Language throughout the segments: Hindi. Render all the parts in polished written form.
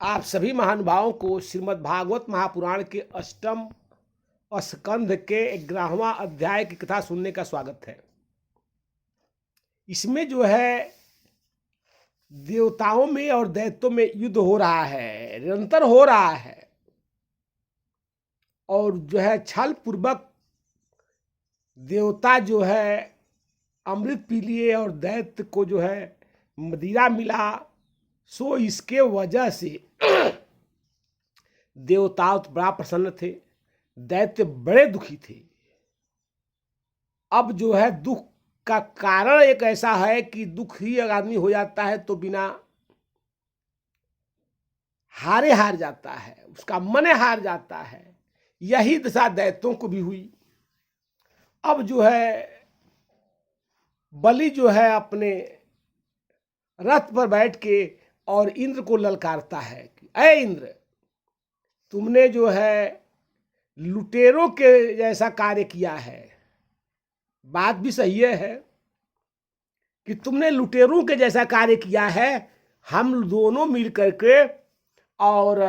आप सभी महानुभावों को श्रीमद् भागवत महापुराण के अष्टम स्कंध के 11वां अध्याय की कथा सुनने का स्वागत है। इसमें जो है देवताओं में और दैत्यों में युद्ध हो रहा है, निरंतर हो रहा है। और जो है छल पूर्वक देवता जो है अमृत पी लिए और दैत्य को जो है मदिरा मिला। सो इसके वजह से देवता तो बड़ा प्रसन्न थे, दैत्य बड़े दुखी थे। अब जो है दुख का कारण एक ऐसा है कि दुख ही अगर आदमी हो जाता है तो बिना हारे हार जाता है, उसका मन हार जाता है। यही दशा दैत्यों को भी हुई। अब जो है बलि जो है अपने रथ पर बैठ के और इंद्र को ललकारता है कि अय इंद्र, तुमने जो है लुटेरों के जैसा कार्य किया है। बात भी सही है कि तुमने लुटेरों के जैसा कार्य किया है। हम दोनों मिल करके और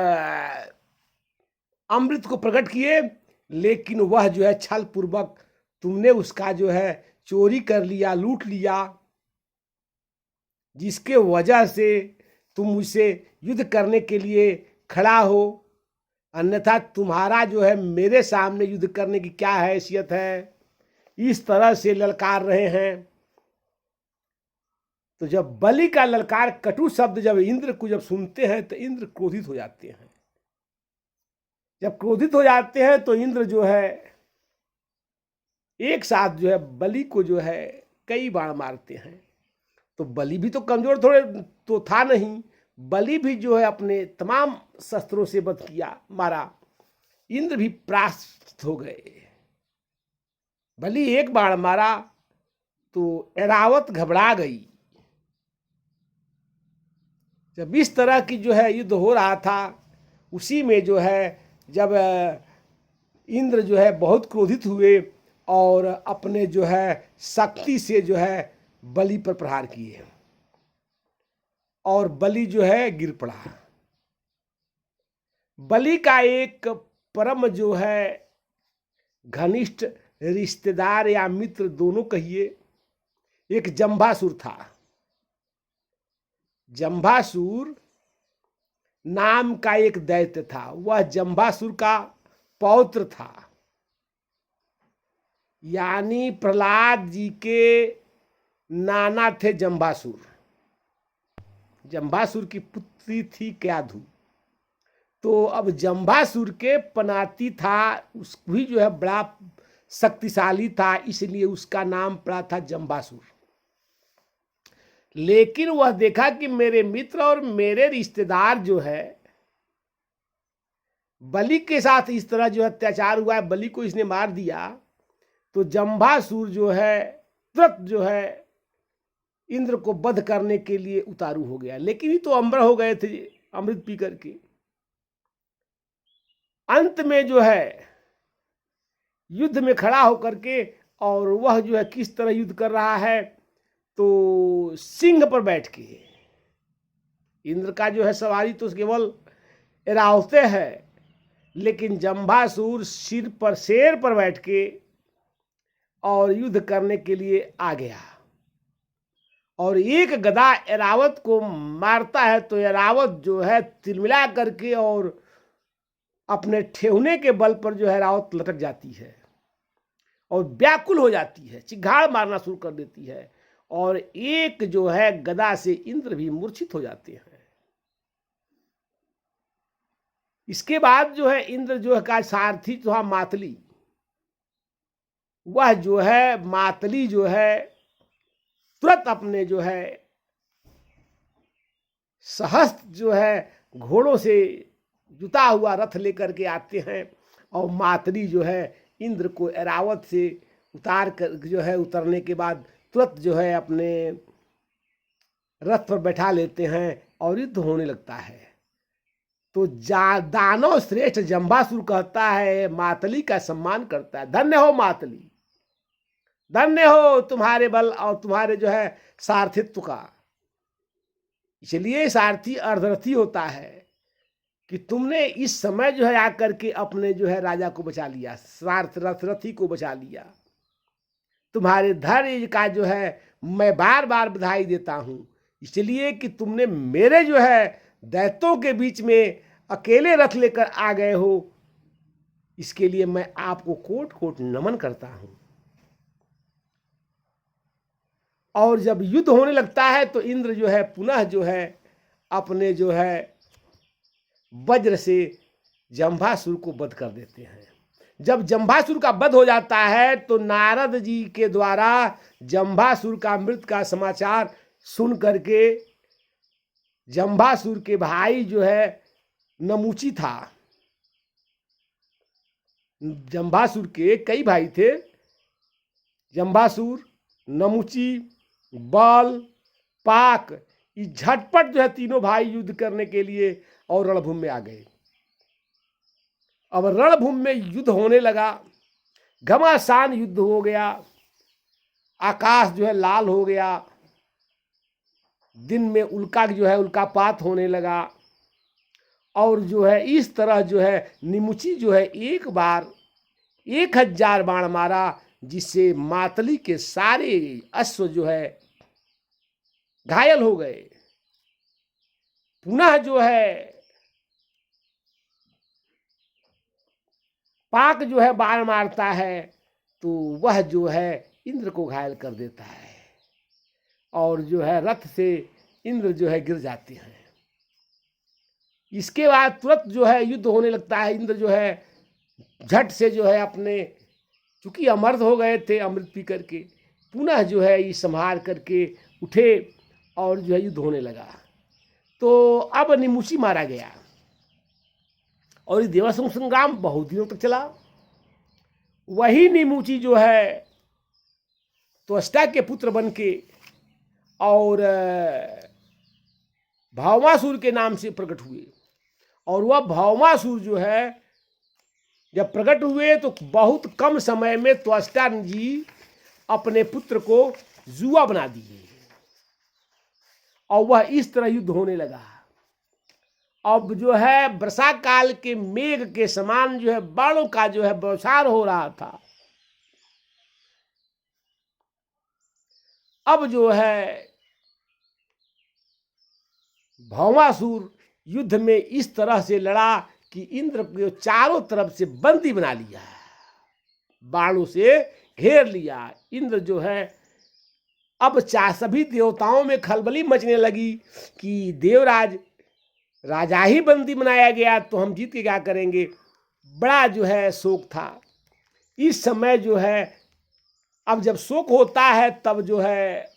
अमृत को प्रकट किए, लेकिन वह जो है छल पूर्वक तुमने उसका जो है चोरी कर लिया, लूट लिया, जिसके वजह से तुम उसे युद्ध करने के लिए खड़ा हो। अन्यथा तुम्हारा जो है मेरे सामने युद्ध करने की क्या हैसियत है। इस तरह से ललकार रहे हैं। तो जब बलि का ललकार कटु शब्द जब इंद्र को जब सुनते हैं तो इंद्र क्रोधित हो जाते हैं। जब क्रोधित हो जाते हैं तो इंद्र जो है एक साथ जो है बलि को जो है कई बाण मारते हैं। तो बलि भी तो कमजोर थोड़े तो था नहीं, बलि भी जो है अपने तमाम शस्त्रों से वध किया, मारा। इंद्र भी परास्त हो गए। बलि एक बाण मारा तो ऐरावत घबरा गई। जब इस तरह की जो है युद्ध हो रहा था, उसी में जो है जब इंद्र जो है बहुत क्रोधित हुए और अपने जो है शक्ति से जो है बलि पर प्रहार किए और बलि जो है गिर पड़ा। बलि का एक परम जो है घनिष्ठ रिश्तेदार या मित्र दोनों कहिए, एक जंभासुर था। जंभासुर नाम का एक दैत्य था। वह जंभासुर का पौत्र था, यानी प्रहलाद जी के नाना थे जंभासुर। जंभासुर की पुत्री थी क्याधु। तो अब जंभासुर के पनाती था, उस भी जो है बड़ा शक्तिशाली था, इसलिए उसका नाम पड़ा था जंभासुर। लेकिन वह देखा कि मेरे मित्र और मेरे रिश्तेदार जो है बलि के साथ इस तरह जो अत्याचार हुआ है, बलि को इसने मार दिया। तो जंभासुर जो है तुरंत जो है इंद्र को वध करने के लिए उतारू हो गया। लेकिन ये तो अमर हो गए थे अमृत पी करके। अंत में जो है युद्ध में खड़ा होकर के, और वह जो है किस तरह युद्ध कर रहा है, तो सिंह पर बैठ के। इंद्र का जो है सवारी तो केवल ऐरावते है, लेकिन जंभासुर सिर पर शेर पर बैठ के और युद्ध करने के लिए आ गया। और एक गदा ऐरावत को मारता है तो ऐरावत जो है तिलमिला करके और अपने ठेहुने के बल पर जो है ऐरावत लटक जाती है और व्याकुल हो जाती है, चिघाड़ मारना शुरू कर देती है। और एक जो है गदा से इंद्र भी मूर्छित हो जाते हैं। इसके बाद जो है इंद्र जो है का सारथी जो है मातली, वह जो है मातली जो है तुरंत अपने जो है सहस्त्र जो है घोड़ों से जुता हुआ रथ लेकर के आते हैं। और मातली जो है इंद्र को ऐरावत से उतार कर जो है उतरने के बाद तुरंत जो है अपने रथ पर बैठा लेते हैं और युद्ध होने लगता है। तो दानव श्रेष्ठ जंभासुर कहता है, मातली का सम्मान करता है, धन्य हो मातली, धन्य हो तुम्हारे बल और तुम्हारे जो है सारथित्व का। इसलिए सारथी अर्धरथी होता है। कि तुमने इस समय जो है आकर के अपने जो है राजा को बचा लिया, सारथी को बचा लिया। तुम्हारे धैर्य का जो है मैं बार बार बधाई देता हूं, इसलिए कि तुमने मेरे जो है दैत्यों के बीच में अकेले रथ लेकर आ गए हो। इसके लिए मैं आपको कोट कोट नमन करता हूं। और जब युद्ध होने लगता है तो इंद्र जो है पुनः जो है अपने जो है वज्र से जंभासुर को वध कर देते हैं। जब जंभासुर का वध हो जाता है तो नारद जी के द्वारा जंभासुर का मृत्यु का समाचार सुन करके जंभासुर के भाई जो है नमुची था, जंभासुर के कई भाई थे, जंभासुर, नमुची, बल, पाक, ये झटपट जो है तीनों भाई युद्ध करने के लिए और रणभूमि में आ गए। अब रणभूमि में युद्ध होने लगा, घमासान युद्ध हो गया, आकाश जो है लाल हो गया, दिन में उल्का जो है उल्कापात होने लगा। और जो है इस तरह जो है निमुची जो है एक बार 1000 बाण मारा, जिससे मातली के सारे अश्व जो है घायल हो गए। पुनः जो है पाक जो है बाण मारता है तो वह जो है इंद्र को घायल कर देता है और जो है रथ से इंद्र जो है गिर जाते हैं। इसके बाद तुरंत जो है युद्ध होने लगता है। इंद्र जो है झट से जो है अपने, चूंकि अमर्द हो गए थे अमृत पी करके, पुनः जो है ये संहार करके उठे और जो है युद्ध होने लगा। तो अब निमुची मारा गया और ये देवासुर संग्राम बहुत दिनों तक चला। वही निमुची जो है त्वष्टा के पुत्र बन के और भौमासुर के नाम से प्रकट हुए। और वह भौमासुर जो है जब प्रकट हुए तो बहुत कम समय में त्वष्टा जी अपने पुत्र को जुआ बना दिए और वह इस तरह युद्ध होने लगा। अब जो है वर्षा काल के मेघ के समान जो है बाणों का जो है बौछार हो रहा था। अब जो है भौमासुर युद्ध में इस तरह से लड़ा कि इंद्र को चारों तरफ से बंदी बना लिया, बाणों से घेर लिया। इंद्र जो है अब सभी देवताओं में खलबली मचने लगी कि देवराज राजा ही बंदी बनाया गया तो हम जीत के क्या करेंगे। बड़ा जो है शोक था। इस समय जो है अब जब शोक होता है तब जो है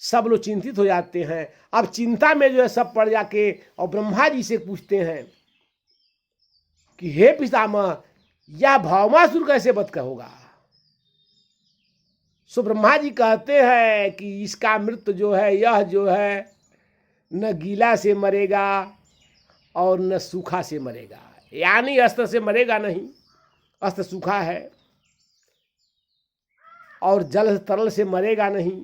सब लोग चिंतित हो जाते हैं। अब चिंता में जो है सब पड़ जाके और ब्रह्मा जी से पूछते हैं कि हे पितामह, यह भौमासुर कैसे वध होगा। सो ब्रह्मा जी कहते हैं कि इसका मृत्यु जो है यह जो है न गीला से मरेगा और न सूखा से मरेगा, यानी अस्त्र से मरेगा नहीं, अस्त्र सूखा है, और जल तरल से मरेगा नहीं,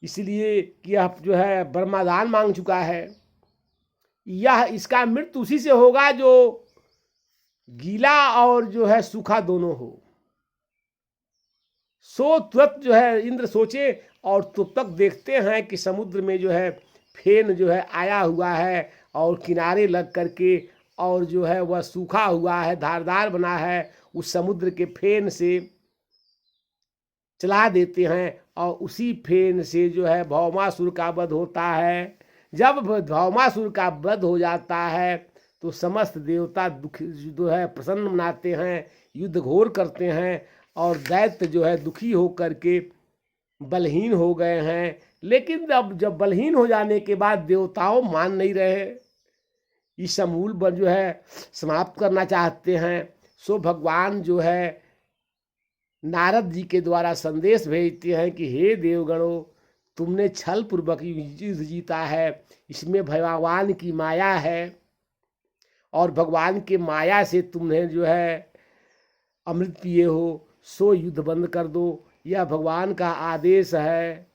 इसलिए कि यह जो है ब्रह्मादान मांग चुका है। यह इसका मृत्यु उसी से होगा जो गीला और जो है सूखा दोनों हो। सो तुरंत जो है इंद्र सोचे और तब तक देखते हैं कि समुद्र में जो है फेन जो है आया हुआ है और किनारे लग करके और जो है वह सूखा हुआ है, धारदार बना है, उस समुद्र के फेन से चला देते हैं और उसी फेन से जो है भौमासुर का वध होता है। जब भौमासुर का वध हो जाता है तो समस्त देवता दुखी जो है प्रसन्न मनाते हैं, युद्ध घोर करते हैं और दैत्य जो है दुखी होकर के बलहीन हो गए हैं। लेकिन अब जब बलहीन हो जाने के बाद देवताओं मान नहीं रहे, इस समूल पर जो है समाप्त करना चाहते हैं। सो भगवान जो है नारद जी के द्वारा संदेश भेजते हैं कि हे देवगणों, तुमने छल पूर्वक युद्ध जीता है, इसमें भगवान की माया है और भगवान के माया से तुमने जो है अमृत पिए हो, सो युद्ध बंद कर दो, यह भगवान का आदेश है।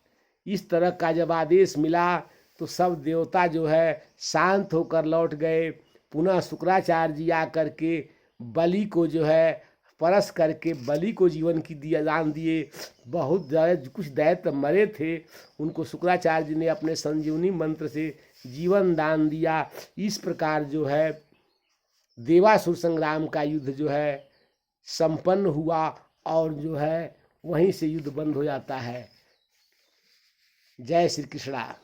इस तरह का जब आदेश मिला तो सब देवता जो है शांत होकर लौट गए। पुनः शुक्राचार्य जी आकर के बलि को जो है परस करके बलि को जीवन की दिया दान दिए। बहुत कुछ दैत्य मरे थे, उनको शुक्राचार्य जी ने अपने संजीवनी मंत्र से जीवन दान दिया। इस प्रकार जो है देवासुर संग्राम का युद्ध जो है संपन्न हुआ और जो है वहीं से युद्ध बंद हो जाता है। जय श्री कृष्णा।